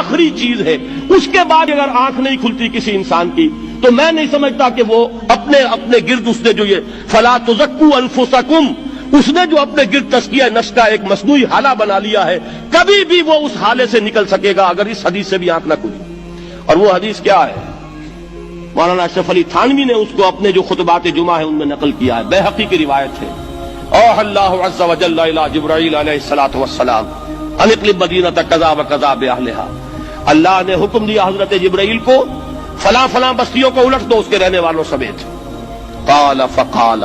آخری چیز ہے، اس کے بعد اگر آنکھ نہیں کھلتی کسی انسان کی تو میں نہیں سمجھتا کہ وہ اپنے گرد اس نے جو یہ فلا تزکوا انفسکم، اس نے جو اپنے گرد تزکیہ نفس کا ایک مصنوعی حالہ بنا لیا ہے، کبھی بھی وہ اس حالے سے نکل سکے گا اگر اس حدیث سے بھی آنکھ نہ کھلی۔ اور وہ حدیث کیا ہے؟ مولانا اشرف علی تھانوی نے اس کو اپنے جو خطبات جمعہ ہیں ان میں نقل کیا ہے، بیہقی کی روایت ہے۔ اوحى اللہ عز وجل الى جبرائیل علیہ الصلوۃ والسلام ان اقلب مدینۃ کذا وکذا باہلھا، اللہ نے حکم دیا حضرت جبرائیل کو فلاں فلاں بستیوں کو الٹ دو اس کے رہنے والوں سمیت۔ قال فقال،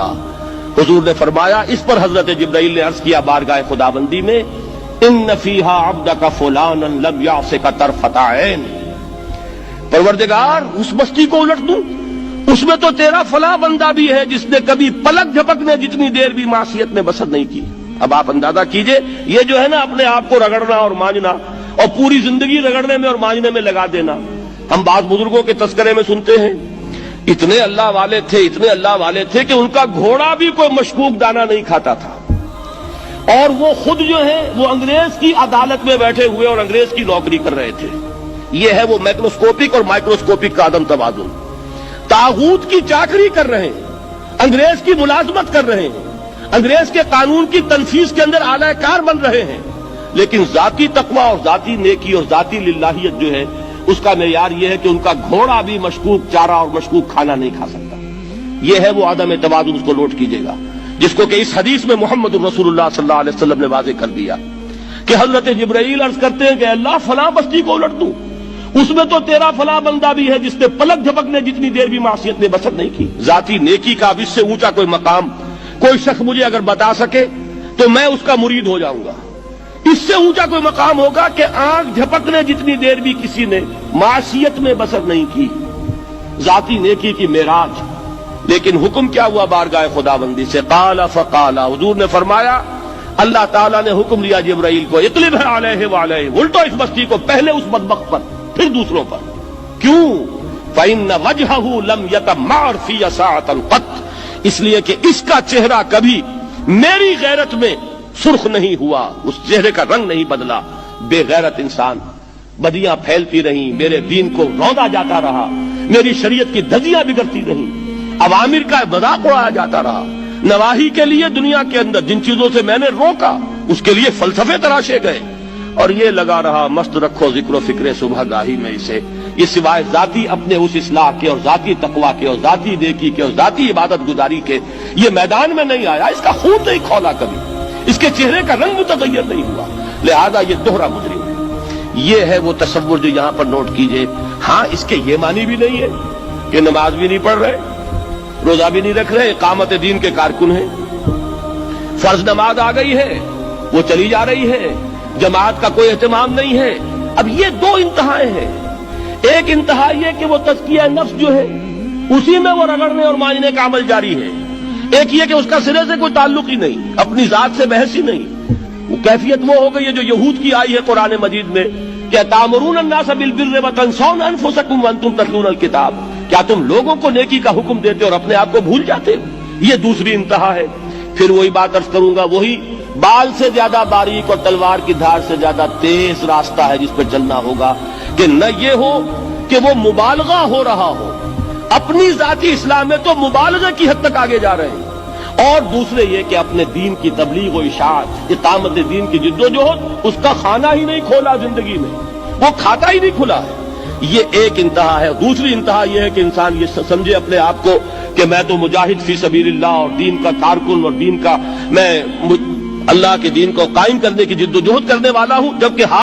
حضور نے فرمایا، اس پر حضرت جبرائیل نے عرض کیا بارگاہ خداوندی میں، ان فیہا عبدک فلانا لم یعصک طرفۃ عین، پروردگار اس بستی کو الٹ دوں، اس میں تو تیرا فلاں بندہ بھی ہے جس نے کبھی پلک جھپکنے جتنی دیر بھی معصیت میں بسر نہیں کی۔ اب آپ اندازہ کیجئے، یہ جو ہے نا اپنے آپ کو رگڑنا اور مانجنا اور پوری زندگی رگڑنے میں اور مانجنے میں لگا دینا۔ ہم بعض بزرگوں کے تذکرے میں سنتے ہیں اتنے اللہ والے تھے کہ ان کا گھوڑا بھی کوئی مشکوک دانہ نہیں کھاتا تھا، اور وہ خود جو ہے وہ انگریز کی عدالت میں بیٹھے ہوئے اور انگریز کی نوکری کر رہے تھے۔ یہ ہے وہ میکروسکوپک اور مائکروسکوپک کا عدم توازن۔ طاغوت کی چاکری کر رہے ہیں، انگریز کی ملازمت کر رہے ہیں، انگریز کے قانون کی تنفیذ کے اندر اعلی کار بن رہے ہیں، لیکن ذاتی تقوی اور ذاتی نیکی اور ذاتی للہیت جو ہے اس کا معیار یہ ہے کہ ان کا گھوڑا بھی مشکوک چارہ اور مشکوک کھانا نہیں کھا سکتا۔ یہ ہے وہ عدم توازن، اس کو نوٹ کیجئے گا، جس کو کہ اس حدیث میں محمد رسول اللہ صلی اللہ علیہ وسلم نے واضح کر دیا کہ حضرت جبرائیل عرض کرتے ہیں کہ اللہ فلاں بستی کو الٹ دوں، اس میں تو تیرا فلاں بندہ بھی ہے جس نے پلک جھپکنے جتنی دیر بھی معصیت میں بسر نہیں کی۔ ذاتی نیکی کا اب اس سے اونچا کوئی مقام کوئی شخص مجھے اگر بتا سکے تو میں اس کا مرید ہو جاؤں گا۔ اس سے اونچا کوئی مقام ہوگا کہ آنکھ جھپکنے جتنی دیر بھی کسی نے معصیت میں بسر نہیں کی، ذاتی نیکی کی معراج۔ لیکن حکم کیا ہوا بارگاہ خداوندی سے؟ قال فقال، حضور نے فرمایا، اللہ تعالیٰ نے حکم دیا جبرائیل کو، اقلب علیہ وعلیہ، الٹو اس بستی کو، پہلے اس بدبخت پر پھر دوسروں پر۔ کیوں؟ فإن وجہہ لم یتمعر فی ساعۃ قط، اس لیے کہ اس کا چہرہ کبھی میری غیرت میں سرخ نہیں ہوا، اس چہرے کا رنگ نہیں بدلا۔ بے غیرت انسان، بدیاں پھیلتی رہیں، میرے دین کو روندا جاتا رہا، میری شریعت کی دھجیاں بگڑتی رہیں، عوامر کا مذاق اڑایا جاتا رہا، نواہی کے لیے دنیا کے اندر جن چیزوں سے میں نے روکا اس کے لیے فلسفے تراشے گئے، اور یہ لگا رہا مست رکھو ذکر و فکر صبح گاہی میں اسے، یہ سوائے ذاتی اپنے اس اصلاح کے اور ذاتی تقوی کے اور ذاتی نیکی کے اور ذاتی عبادت گزاری کے یہ میدان میں نہیں آیا، اس کا خون نہیں کھولا کبھی، اس کے چہرے کا رنگ متغیر نہیں ہوا، لہذا یہ دوہرا مجرم ہے۔ یہ ہے وہ تصور جو یہاں پر نوٹ کیجئے۔ ہاں، اس کے یہ معنی بھی نہیں ہے کہ نماز بھی نہیں پڑھ رہے، روزہ بھی نہیں رکھ رہے، اقامت دین کے کارکن ہیں، فرض نماز آ گئی ہے وہ چلی جا رہی ہے، جماعت کا کوئی اہتمام نہیں ہے۔ اب یہ دو انتہائیں ہیں، ایک انتہا یہ کہ وہ تزکیہ نفس جو ہے اسی میں وہ رگڑنے اور مانجنے کا عمل جاری ہے، ایک یہ کہ اس کا سرے سے کوئی تعلق ہی نہیں، اپنی ذات سے بحث ہی نہیں۔ وہ کیفیت وہ ہو گئی ہے جو یہود کی آئی ہے قرآن مجید میں کہ تامرون الناس بالبر وتنسون انفسکم وانتم تتلون الکتاب، کیا تم لوگوں کو نیکی کا حکم دیتے اور اپنے آپ کو بھول جاتے ہو؟ یہ دوسری انتہا ہے۔ پھر وہی بات عرض کروں گا، وہی بال سے زیادہ باریک اور تلوار کی دھار سے زیادہ تیز راستہ ہے جس پہ چلنا ہوگا کہ نہ یہ ہو کہ وہ مبالغہ ہو رہا ہو، اپنی ذاتی اصلاح میں تو مبالغہ کی حد تک آگے جا رہے ہیں، اور دوسرے یہ کہ اپنے دین کی تبلیغ و اشاعت، اقامت دین کی جد و جہد، اس کا کھانا ہی نہیں کھولا زندگی میں، وہ کھاتا ہی نہیں کھلا ہے۔ یہ ایک انتہا ہے۔ دوسری انتہا یہ ہے کہ انسان یہ سمجھے اپنے آپ کو کہ میں تو مجاہد فی سبیل اللہ اور دین کا کارکن اور دین کا میں اللہ کے دین کو قائم کرنے کی جد و جہد کرنے والا ہوں، جبکہ